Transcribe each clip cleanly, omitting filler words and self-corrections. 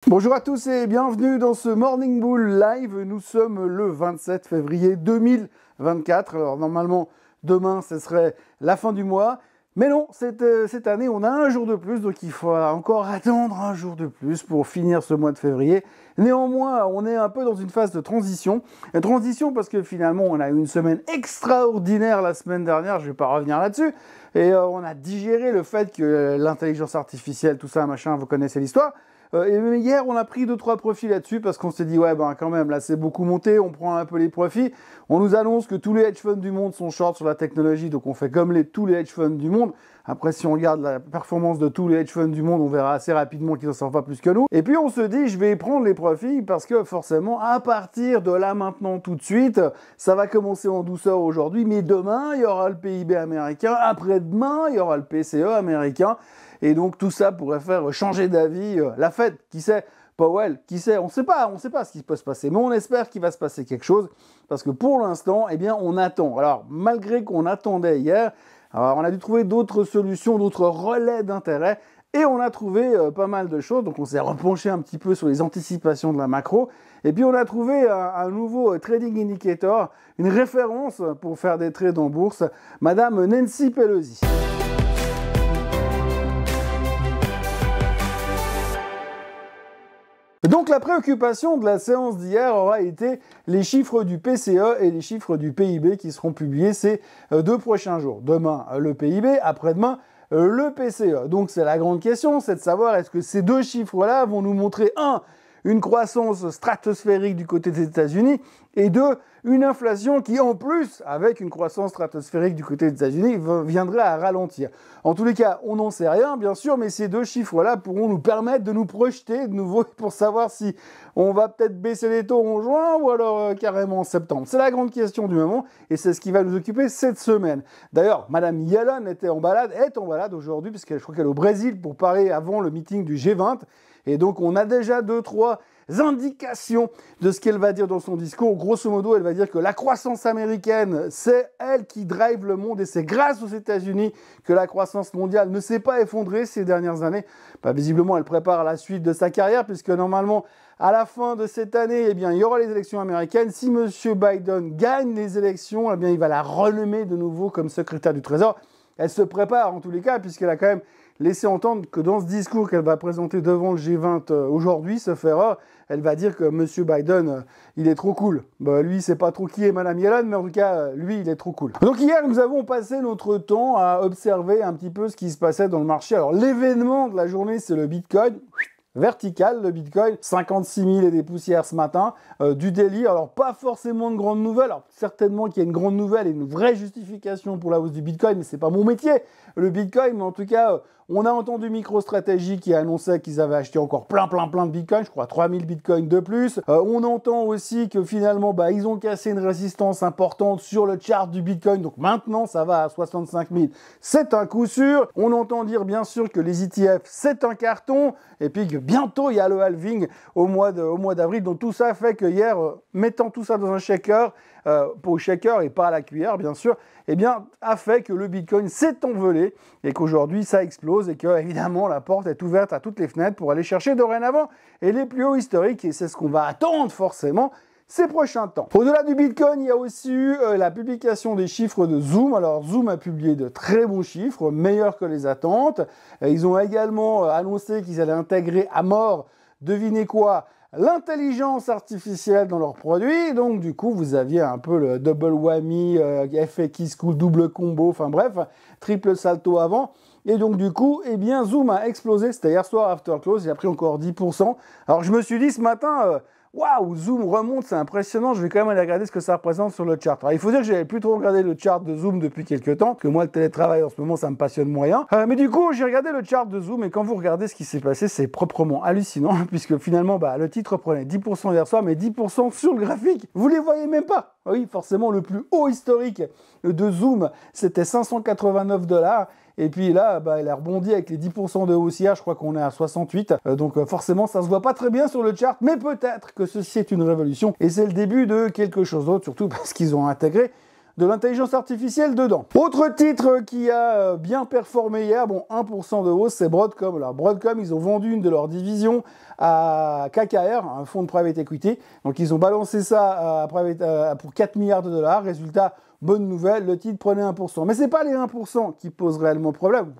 Bonjour à tous et bienvenue dans ce Morning Bull Live. Nous sommes le 27 février 2024. Alors normalement, demain, ce serait la fin du mois. Mais non, cette année, on a un jour de plus, donc il faut encore attendre un jour de plus pour finir ce mois de février. Néanmoins, on est un peu dans une phase de transition. Une transition parce que finalement, on a eu une semaine extraordinaire la semaine dernière, je ne vais pas revenir là-dessus. Et on a digéré le fait que l'intelligence artificielle, tout ça, machin, vous connaissez l'histoire. Et hier, on a pris 2-3 profits là-dessus parce qu'on s'est dit, ouais, ben quand même, là, c'est beaucoup monté, on prend un peu les profits. On nous annonce que tous les hedge funds du monde sont short sur la technologie, donc on fait comme tous les hedge funds du monde. Après, si on regarde la performance de tous les hedge funds du monde, on verra assez rapidement qu'ils n'en sortent pas plus que nous. Et puis, on se dit, je vais prendre les profits parce que forcément, à partir de là, maintenant, tout de suite, ça va commencer en douceur aujourd'hui, mais demain, il y aura le PIB américain, après-demain, il y aura le PCE américain. Et donc tout ça pourrait faire changer d'avis la Fed, qui sait, Powell, qui sait, on ne sait pas ce qui peut se passer, mais on espère qu'il va se passer quelque chose, parce que pour l'instant, eh bien, on attend. Alors, malgré qu'on attendait hier, on a dû trouver d'autres solutions, d'autres relais d'intérêt, et on a trouvé pas mal de choses, donc on s'est repenché un petit peu sur les anticipations de la macro, et puis on a trouvé un nouveau trading indicator, une référence pour faire des trades en bourse, Madame Nancy Pelosi. Donc la préoccupation de la séance d'hier aura été les chiffres du PCE et les chiffres du PIB qui seront publiés ces 2 prochains jours. Demain, le PIB, après-demain, le PCE. Donc c'est la grande question, c'est de savoir est-ce que ces 2 chiffres-là vont nous montrer, une croissance stratosphérique du côté des États-Unis, et 2, une inflation qui, en plus, avec une croissance stratosphérique du côté des États-Unis, viendrait à ralentir. En tous les cas, on n'en sait rien, bien sûr, mais ces 2 chiffres-là pourront nous permettre de nous projeter de nouveau pour savoir si on va peut-être baisser les taux en juin ou alors carrément en septembre. C'est la grande question du moment, et c'est ce qui va nous occuper cette semaine. D'ailleurs, Madame Yellen est en balade aujourd'hui, puisque je crois qu'elle est au Brésil pour parler avant le meeting du G20, et donc on a déjà 2-3 indications de ce qu'elle va dire dans son discours. Grosso modo, elle va dire que la croissance américaine, c'est elle qui drive le monde, et c'est grâce aux États-Unis que la croissance mondiale ne s'est pas effondrée ces dernières années. Visiblement, elle prépare la suite de sa carrière, puisque normalement, à la fin de cette année, eh bien, il y aura les élections américaines. Si M. Biden gagne les élections, eh bien, il va la renommer de nouveau comme secrétaire du Trésor. Elle se prépare en tous les cas, puisqu'elle a quand même laissé entendre que dans ce discours qu'elle va présenter devant le G20 aujourd'hui, ce fera, elle va dire que M. Biden, il est trop cool. Lui, c'est pas trop qui est Mme Yellen, mais en tout cas, lui, il est trop cool. Donc hier, nous avons passé notre temps à observer un petit peu ce qui se passait dans le marché. Alors l'événement de la journée, c'est le Bitcoin. Vertical, le Bitcoin, 56 000 et des poussières ce matin, du daily. Alors pas forcément de grandes nouvelles, alors certainement qu'il y a une grande nouvelle et une vraie justification pour la hausse du Bitcoin, mais c'est pas mon métier, le Bitcoin, mais en tout cas, on a entendu MicroStrategy qui annonçait qu'ils avaient acheté encore plein de Bitcoin, je crois 3000 Bitcoin de plus. On entend aussi que finalement, ils ont cassé une résistance importante sur le chart du Bitcoin, donc maintenant ça va à 65 000. C'est un coup sûr. On entend dire bien sûr que les ETF, c'est un carton, et puis que bientôt il y a le halving au mois d'avril. Donc tout ça fait que hier, mettant tout ça dans un shaker, pour shaker et pas à la cuillère bien sûr, eh bien, a fait que le Bitcoin s'est envolé et qu'aujourd'hui ça explose et que évidemment la porte est ouverte à toutes les fenêtres pour aller chercher dorénavant et les plus hauts historiques, et c'est ce qu'on va attendre forcément ces prochains temps. Au-delà du Bitcoin, il y a aussi eu la publication des chiffres de Zoom. Alors Zoom a publié de très bons chiffres, meilleurs que les attentes. Ils ont également annoncé qu'ils allaient intégrer à mort, devinez quoi, l'intelligence artificielle dans leurs produits. Donc du coup, vous aviez un peu le double whammy, effet qui se coule, double combo, enfin bref, triple salto avant. Et donc du coup, eh bien Zoom a explosé, c'était hier soir after close, il a pris encore 10%. Alors je me suis dit ce matin, waouh, Zoom remonte, c'est impressionnant, je vais quand même aller regarder ce que ça représente sur le chart. Alors il faut dire que j'avais plus trop regardé le chart de Zoom depuis quelques temps, parce que moi le télétravail en ce moment ça me passionne moyen. Mais du coup, j'ai regardé le chart de Zoom, et quand vous regardez ce qui s'est passé, c'est proprement hallucinant, puisque finalement, le titre prenait 10% hier soir, mais 10% sur le graphique, vous les voyez même pas. Oui, forcément, le plus haut historique de Zoom, c'était 589 $. Et puis là, elle a rebondi avec les 10% de haussière, je crois qu'on est à 68. Donc forcément, ça se voit pas très bien sur le chart, mais peut-être que ceci est une révolution. Et c'est le début de quelque chose d'autre, surtout parce qu'ils ont intégré de l'intelligence artificielle dedans. Autre titre qui a bien performé hier, bon 1% de hausse, c'est Broadcom. Alors Broadcom, ils ont vendu une de leurs divisions à KKR, un fonds de private equity. Donc ils ont balancé ça pour 4 milliards de dollars. Résultat, bonne nouvelle, le titre prenait 1%. Mais c'est pas les 1% qui posent réellement problème,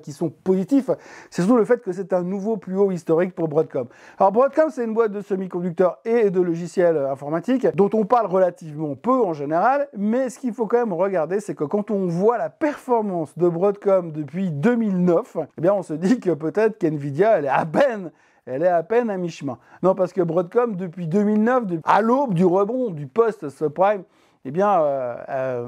qui sont positifs, c'est surtout le fait que c'est un nouveau plus haut historique pour Broadcom. Alors Broadcom, c'est une boîte de semi-conducteurs et de logiciels informatiques dont on parle relativement peu en général, mais ce qu'il faut quand même regarder, c'est que quand on voit la performance de Broadcom depuis 2009, eh bien on se dit que peut-être qu'NVIDIA, elle est à peine à mi-chemin. Non, parce que Broadcom, depuis 2009, à l'aube du rebond, du post-subprime, eh bien,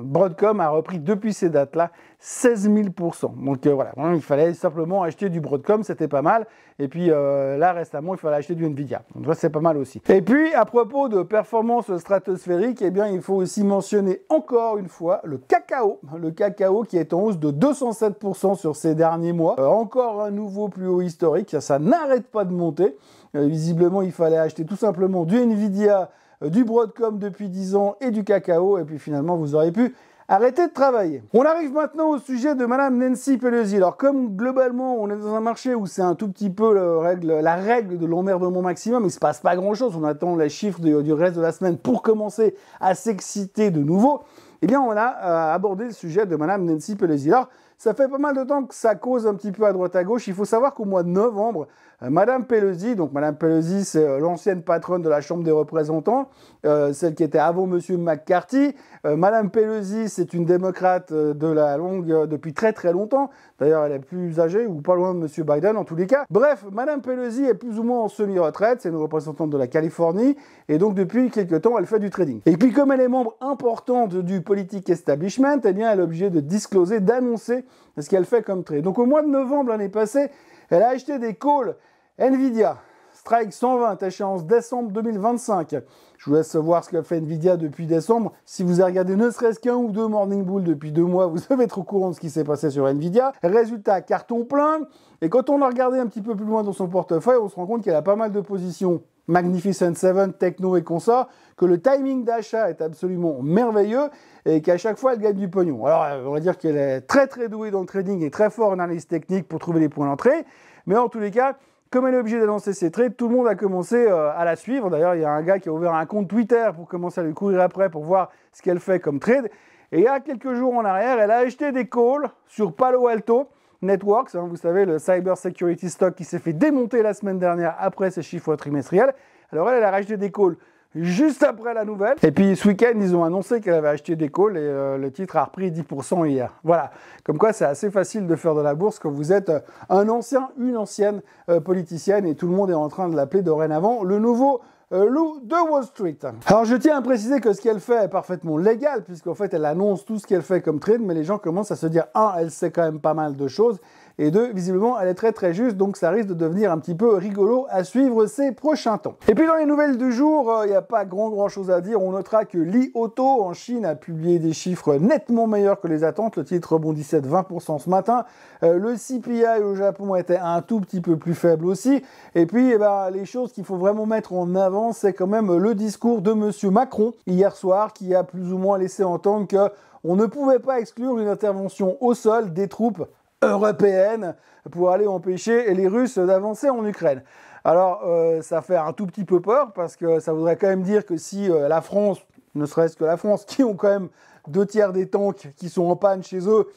Broadcom a repris depuis ces dates-là 16 000%. Donc voilà, il fallait simplement acheter du Broadcom, c'était pas mal. Et puis là, récemment, il fallait acheter du Nvidia. Donc ça, c'est pas mal aussi. Et puis, à propos de performance stratosphérique, eh bien, il faut aussi mentionner encore une fois le cacao. Le cacao qui est en hausse de 207% sur ces derniers mois. Encore un nouveau plus haut historique. Ça n'arrête pas de monter. Visiblement, il fallait acheter tout simplement du Nvidia, du Broadcom depuis 10 ans et du cacao, et puis finalement vous aurez pu arrêter de travailler. On arrive maintenant au sujet de Madame Nancy Pelosi. Alors comme globalement on est dans un marché où c'est un tout petit peu la règle de l'emmerdement maximum, il ne se passe pas grand chose, on attend les chiffres du reste de la semaine pour commencer à s'exciter de nouveau, eh bien on a abordé le sujet de Madame Nancy Pelosi. Alors ça fait pas mal de temps que ça cause un petit peu à droite à gauche. Il faut savoir qu'au mois de novembre, Madame Pelosi, donc Madame Pelosi, c'est l'ancienne patronne de la Chambre des représentants, celle qui était avant Monsieur McCarthy. Madame Pelosi, c'est une démocrate de la longue depuis très très longtemps. D'ailleurs, elle est plus âgée ou pas loin de Monsieur Biden en tous les cas. Bref, Madame Pelosi est plus ou moins en semi-retraite. C'est une représentante de la Californie et donc depuis quelques temps, elle fait du trading. Et puis comme elle est membre importante du politique establishment, eh bien, elle est obligée de discloser, d'annoncer ce qu'elle fait comme trade. Donc au mois de novembre l'année passée, elle a acheté des calls Nvidia, Strike 120, échéance décembre 2025. Je vous laisse voir ce qu'a fait Nvidia depuis décembre. Si vous avez regardé ne serait-ce qu'un ou deux Morning Bull depuis 2 mois, vous devez être au courant de ce qui s'est passé sur Nvidia. Résultat, carton plein. Et quand on a regardé un petit peu plus loin dans son portefeuille, on se rend compte qu'elle a pas mal de positions Magnificent Seven, Techno et consorts, que le timing d'achat est absolument merveilleux et qu'à chaque fois elle gagne du pognon. Alors on va dire qu'elle est très très douée dans le trading et très fort en analyse technique pour trouver les points d'entrée, mais en tous les cas, comme elle est obligée de lancer ses trades, tout le monde a commencé à la suivre. D'ailleurs, il y a un gars qui a ouvert un compte Twitter pour commencer à lui courir après pour voir ce qu'elle fait comme trade. Et il y a quelques jours en arrière, elle a acheté des calls sur Palo Alto Networks, vous savez, le cyber security stock qui s'est fait démonter la semaine dernière après ses chiffres trimestriels. Alors elle a racheté des calls juste après la nouvelle. Et puis ce week-end, ils ont annoncé qu'elle avait acheté des calls et le titre a repris 10% hier. Voilà, comme quoi c'est assez facile de faire de la bourse quand vous êtes un ancien, une ancienne politicienne et tout le monde est en train de l'appeler dorénavant le nouveau loup de Wall Street. Alors je tiens à préciser que ce qu'elle fait est parfaitement légal puisqu'en fait elle annonce tout ce qu'elle fait comme trade, mais les gens commencent à se dire, elle sait quand même pas mal de choses, et 2, visiblement elle est très très juste, donc ça risque de devenir un petit peu rigolo à suivre ces prochains temps. Et puis dans les nouvelles du jour, il n'y a pas grand chose à dire, on notera que Li Auto en Chine a publié des chiffres nettement meilleurs que les attentes, le titre rebondissait de 20% ce matin, le CPI au Japon était un tout petit peu plus faible aussi, et puis les choses qu'il faut vraiment mettre en avant, c'est quand même le discours de Monsieur Macron hier soir qui a plus ou moins laissé entendre que on ne pouvait pas exclure une intervention au sol des troupes européennes pour aller empêcher les Russes d'avancer en Ukraine. Alors ça fait un tout petit peu peur parce que ça voudrait quand même dire que si la France, ne serait-ce que la France, qui ont quand même 2/3 des tanks qui sont en panne chez eux,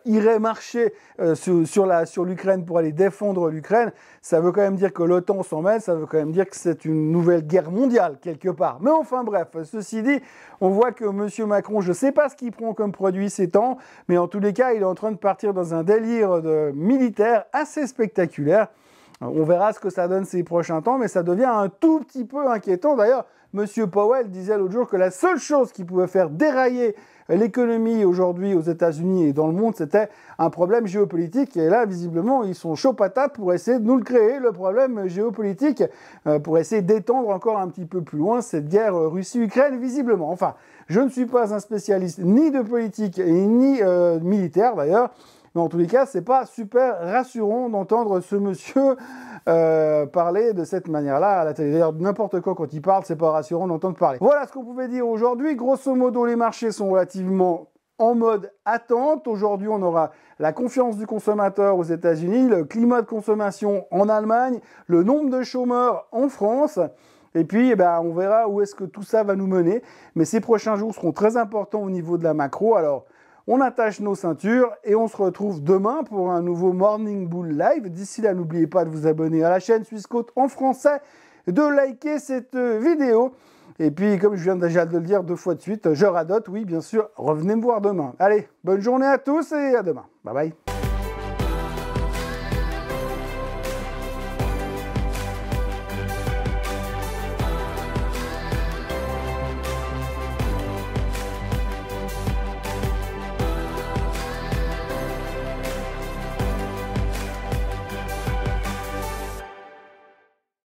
iraient marcher sur l'Ukraine pour aller défendre l'Ukraine, ça veut quand même dire que l'OTAN s'en mêle, ça veut quand même dire que c'est une nouvelle guerre mondiale quelque part. Mais enfin bref, ceci dit, on voit que M. Macron, je ne sais pas ce qu'il prend comme produit ces temps, mais en tous les cas, il est en train de partir dans un délire militaire assez spectaculaire. On verra ce que ça donne ces prochains temps, mais ça devient un tout petit peu inquiétant. D'ailleurs, M. Powell disait l'autre jour que la seule chose qui pouvait faire dérailler l'économie aujourd'hui aux États-Unis et dans le monde, c'était un problème géopolitique. Et là, visiblement, ils sont chauds patates pour essayer de nous le créer, le problème géopolitique, pour essayer d'étendre encore un petit peu plus loin cette guerre Russie-Ukraine, visiblement. Enfin, je ne suis pas un spécialiste ni de politique, ni militaire d'ailleurs, mais en tous les cas, c'est pas super rassurant d'entendre ce monsieur parler de cette manière-là à la télé. D'ailleurs, n'importe quoi quand il parle, c'est pas rassurant d'entendre parler. Voilà ce qu'on pouvait dire aujourd'hui. Grosso modo, les marchés sont relativement en mode attente. Aujourd'hui, on aura la confiance du consommateur aux États-Unis, le climat de consommation en Allemagne, le nombre de chômeurs en France. Et puis, on verra où est-ce que tout ça va nous mener. Mais ces prochains jours seront très importants au niveau de la macro. Alors, on attache nos ceintures et on se retrouve demain pour un nouveau Morning Bull Live. D'ici là, n'oubliez pas de vous abonner à la chaîne Swissquote en français, de liker cette vidéo. Et puis, comme je viens déjà de le dire 2 fois de suite, je radote, oui, bien sûr, revenez me voir demain. Allez, bonne journée à tous et à demain. Bye bye.